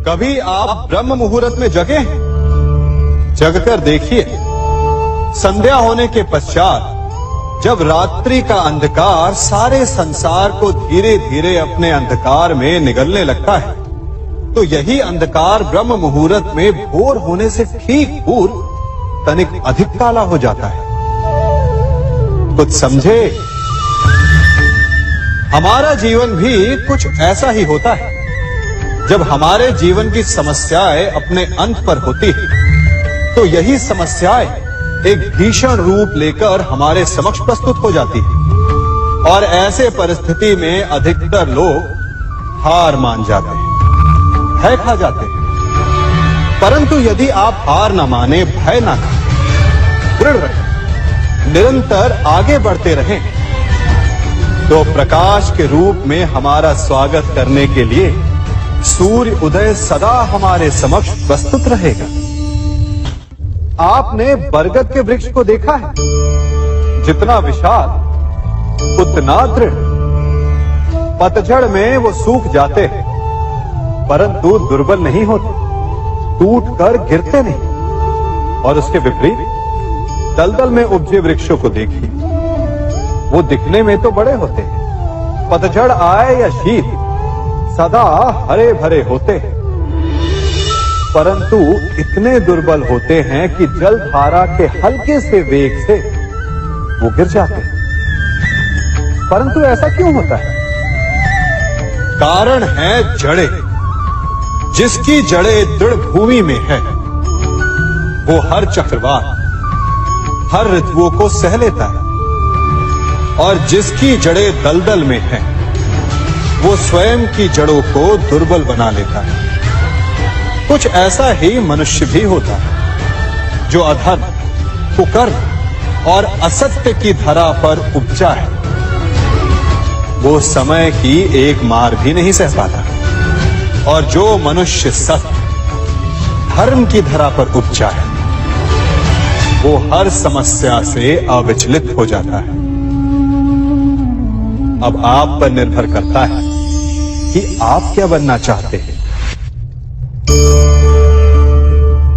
कभी आप ब्रह्म मुहूर्त में जगे? जगकर देखिए, संध्या होने के पश्चात जब रात्रि का अंधकार सारे संसार को धीरे धीरे अपने अंधकार में निगलने लगता है, तो यही अंधकार ब्रह्म मुहूर्त में भोर होने से ठीक पूर्व तनिक अधिक काला हो जाता है। कुछ समझे? हमारा जीवन भी कुछ ऐसा ही होता है। जब हमारे जीवन की समस्याएं अपने अंत पर होती है, तो यही समस्याएं एक भीषण रूप लेकर हमारे समक्ष प्रस्तुत हो जाती है और ऐसे परिस्थिति में अधिकतर लोग हार मान जाते हैं, भय खा जाते हैं। परंतु यदि आप हार न माने, भय न खाएं, दृढ़ रहें, निरंतर आगे बढ़ते रहें, तो प्रकाश के रूप में हमारा स्वागत करने के लिए सूर्य उदय सदा हमारे समक्ष प्रस्तुत रहेगा। आपने बरगद के वृक्ष को देखा है? जितना विशाल उतना दृढ़। पतझड़ में वो सूख जाते हैं, परंतु दुर्बल नहीं होते, टूटकर गिरते नहीं। और उसके विपरीत दलदल में उपजे वृक्षों को देखिए, वो दिखने में तो बड़े होते हैं, पतझड़ आए या शीत सदा हरे भरे होते हैं, परंतु इतने दुर्बल होते हैं कि जल धारा के हल्के से वेग से वो गिर जाते हैं। परंतु ऐसा क्यों होता है? कारण है जड़ें। जिसकी जड़ें दृढ़ भूमि में है, वो हर चक्रवात, हर ऋतुओं को सह लेता है, और जिसकी जड़ें दलदल में है, वो स्वयं की जड़ों को दुर्बल बना लेता है। कुछ ऐसा ही मनुष्य भी होता है, जो अधर्म, कुकर्म और असत्य की धरा पर उपजा है। वो समय की एक मार भी नहीं सह पाता, और जो मनुष्य सत्य, धर्म की धरा पर उपजा है, वो हर समस्या से अविचलित हो जाता है। अब आप पर निर्भर करता है कि आप क्या बनना चाहते हैं।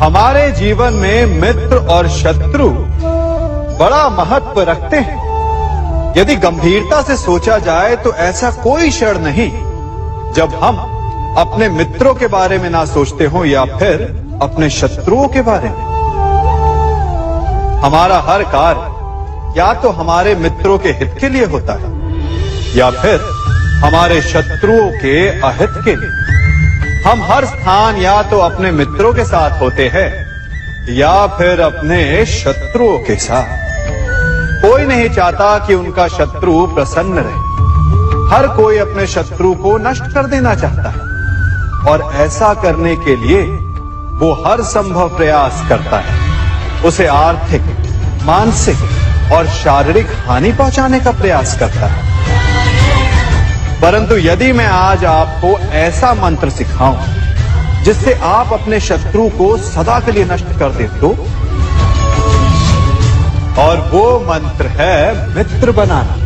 हमारे जीवन में मित्र और शत्रु बड़ा महत्व रखते हैं। यदि गंभीरता से सोचा जाए तो ऐसा कोई क्षण नहीं जब हम अपने मित्रों के बारे में ना सोचते हो या फिर अपने शत्रुओं के बारे में। हमारा हर कार्य या तो हमारे मित्रों के हित के लिए होता है या फिर हमारे शत्रुओं के अहित के लिए। हम हर स्थान या तो अपने मित्रों के साथ होते हैं या फिर अपने शत्रुओं के साथ। कोई नहीं चाहता कि उनका शत्रु प्रसन्न रहे। हर कोई अपने शत्रु को नष्ट कर देना चाहता है, और ऐसा करने के लिए वो हर संभव प्रयास करता है। उसे आर्थिक, मानसिक और शारीरिक हानि पहुंचाने का प्रयास करता है। परंतु यदि मैं आज आपको ऐसा मंत्र सिखाऊं जिससे आप अपने शत्रु को सदा के लिए नष्ट कर दे तो, और वो मंत्र है मित्र बनाना।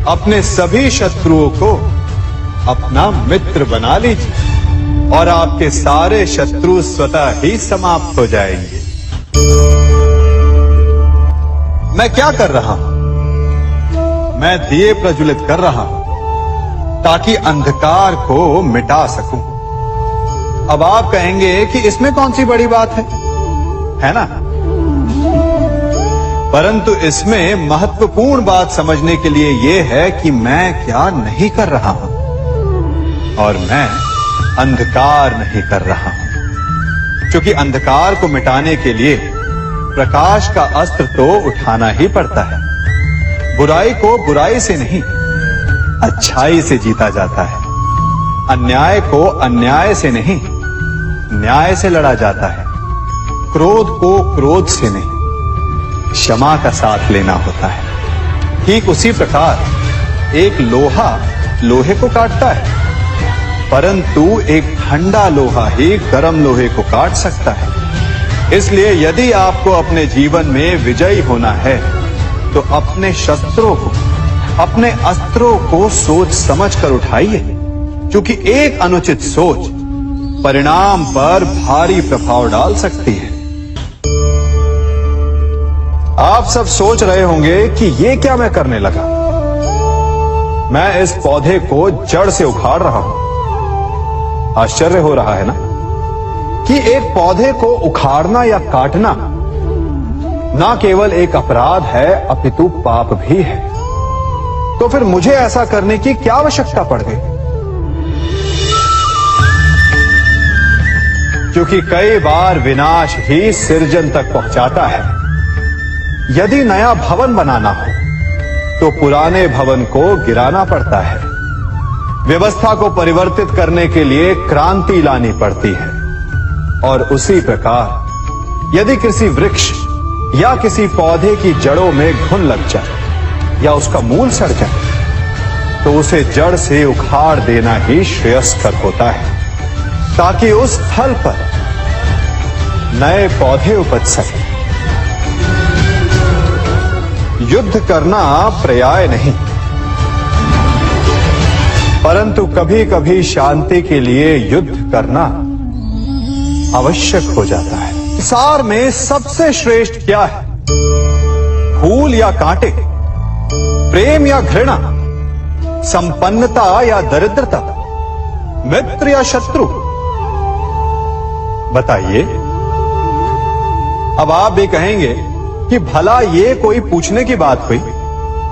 अपने सभी शत्रुओं को अपना मित्र बना लीजिए और आपके सारे शत्रु स्वतः ही समाप्त हो जाएंगे। मैं क्या कर रहा हूं? मैं दिए प्रज्वलित कर रहा हूं ताकि अंधकार को मिटा सकूं। अब आप कहेंगे कि इसमें कौन सी बड़ी बात है ना? परंतु इसमें महत्वपूर्ण बात समझने के लिए यह है कि मैं क्या नहीं कर रहा हूं, और मैं अंधकार नहीं कर रहा हूं। क्योंकि अंधकार को मिटाने के लिए प्रकाश का अस्त्र तो उठाना ही पड़ता है। बुराई को बुराई से नहीं, अच्छाई से जीता जाता है। अन्याय को अन्याय से नहीं, न्याय से लड़ा जाता है। क्रोध को क्रोध से नहीं, क्षमा का साथ लेना होता है। ठीक उसी प्रकार एक लोहा लोहे को काटता है, परंतु एक ठंडा लोहा ही गर्म लोहे को काट सकता है। इसलिए यदि आपको अपने जीवन में विजयी होना है, तो अपने शस्त्रों को, अपने अस्त्रों को सोच समझ कर उठाइए, क्योंकि एक अनुचित सोच परिणाम पर भारी प्रभाव डाल सकती है। आप सब सोच रहे होंगे कि ये क्या मैं करने लगा। मैं इस पौधे को जड़ से उखाड़ रहा हूं। आश्चर्य हो रहा है ना कि एक पौधे को उखाड़ना या काटना ना केवल एक अपराध है अपितु पाप भी है। तो फिर मुझे ऐसा करने की क्या आवश्यकता पड़ गई? क्योंकि कई बार विनाश ही सृजन तक पहुंचाता है। यदि नया भवन बनाना हो तो पुराने भवन को गिराना पड़ता है। व्यवस्था को परिवर्तित करने के लिए क्रांति लानी पड़ती है। और उसी प्रकार यदि किसी वृक्ष या किसी पौधे की जड़ों में घुन लग जाए या उसका मूल सड़ जाए तो उसे जड़ से उखाड़ देना ही श्रेयस्कर होता है, ताकि उस स्थल पर नए पौधे उपज सके। युद्ध करना पर्याय नहीं, परंतु कभी कभी शांति के लिए युद्ध करना आवश्यक हो जाता है। संसार में सबसे श्रेष्ठ क्या है? फूल या कांटे, प्रेम या घृणा, संपन्नता या दरिद्रता, मित्र या शत्रु? बताइए। अब आप भी कहेंगे कि भला ये कोई पूछने की बात हुई?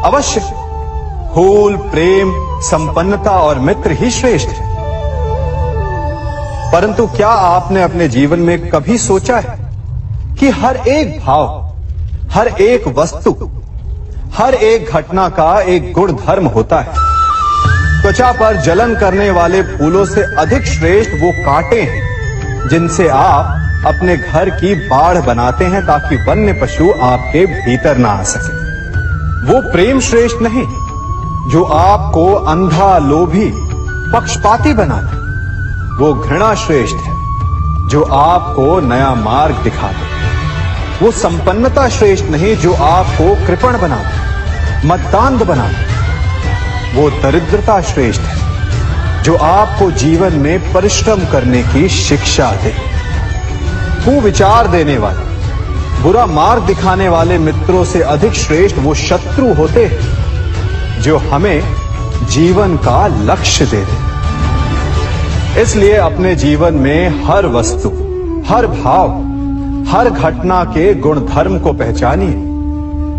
अवश्य फूल, प्रेम, संपन्नता और मित्र ही श्रेष्ठ है। परंतु क्या आपने अपने जीवन में कभी सोचा है कि हर एक भाव, हर एक वस्तु, हर एक घटना का एक गुण धर्म होता है? त्वचा पर जलन करने वाले फूलों से अधिक श्रेष्ठ वो कांटे हैं जिनसे आप अपने घर की बाढ़ बनाते हैं ताकि वन्य पशु आपके भीतर ना आ सके। वो प्रेम श्रेष्ठ नहीं जो आपको अंधा, लोभी, पक्षपाती बनाता। वो घृणा श्रेष्ठ है जो आपको नया मार्ग दिखाते। वो संपन्नता श्रेष्ठ नहीं जो आपको कृपण बनाते, मतदान बनाते। वो दरिद्रता श्रेष्ठ है जो आपको जीवन में परिश्रम करने की शिक्षा दे। कुविचार देने वाले, बुरा मार्ग दिखाने वाले मित्रों से अधिक श्रेष्ठ वो शत्रु होते हैं जो हमें जीवन का लक्ष्य दे दें। इसलिए अपने जीवन में हर वस्तु, हर भाव, हर घटना के गुण धर्म को पहचानिए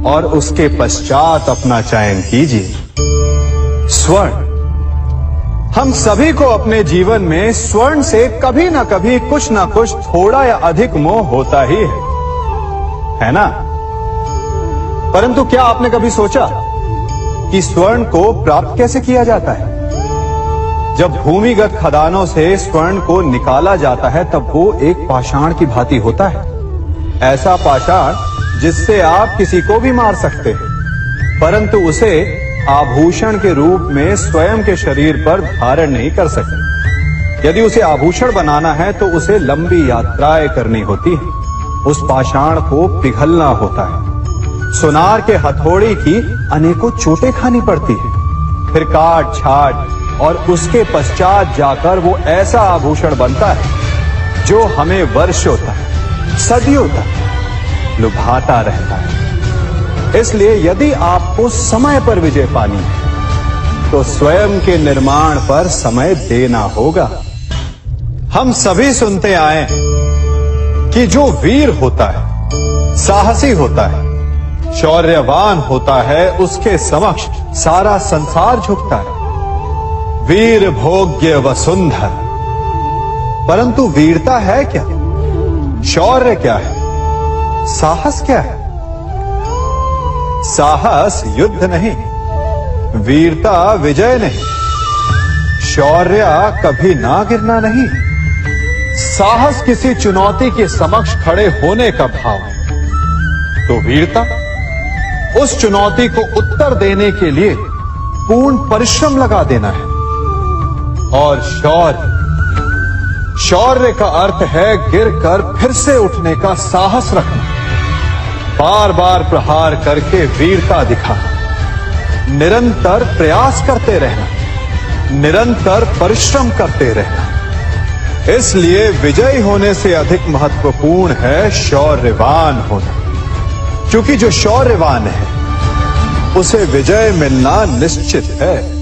और उसके पश्चात अपना चयन कीजिए। स्वर्ण। हम सभी को अपने जीवन में स्वर्ण से कभी ना कभी कुछ ना कुछ थोड़ा या अधिक मोह होता ही है ना? परंतु क्या आपने कभी सोचा कि स्वर्ण को प्राप्त कैसे किया जाता है? जब भूमिगत खदानों से स्वर्ण को निकाला जाता है तब वो एक पाषाण की भांति होता है। ऐसा पाषाण जिससे आप किसी को भी मार सकते हैं, परंतु उसे आभूषण के रूप में स्वयं के शरीर पर धारण नहीं कर सकते। यदि उसे आभूषण बनाना है तो उसे लंबी यात्राएं करनी होती है। उस पाषाण को पिघलना होता है। सुनार के हथौड़ी की अनेकों चोटें खानी पड़ती है। फिर काट छाट और उसके पश्चात जाकर वो ऐसा आभूषण बनता है जो हमें वर्षों तक, सदियों तक लुभाता रहता है। इसलिए यदि आपको समय पर विजय पानी है तो स्वयं के निर्माण पर समय देना होगा। हम सभी सुनते आए कि जो वीर होता है, साहसी होता है, शौर्यवान होता है, उसके समक्ष सारा संसार झुकता है। वीर भोग्य वसुंधर। परंतु वीरता है क्या? शौर्य क्या है? साहस क्या है? साहस युद्ध नहीं, वीरता विजय नहीं, शौर्य कभी ना गिरना नहीं। साहस किसी चुनौती के समक्ष खड़े होने का भाव है, तो वीरता उस चुनौती को उत्तर देने के लिए पूर्ण परिश्रम लगा देना है। और शौर्य का अर्थ है गिरकर फिर से उठने का साहस रखना, बार बार प्रहार करके वीरता दिखाना, निरंतर प्रयास करते रहना, निरंतर परिश्रम करते रहना। इसलिए विजयी होने से अधिक महत्वपूर्ण है शौर्यवान होना, क्योंकि जो शौर्यवान है उसे विजय मिलना निश्चित है।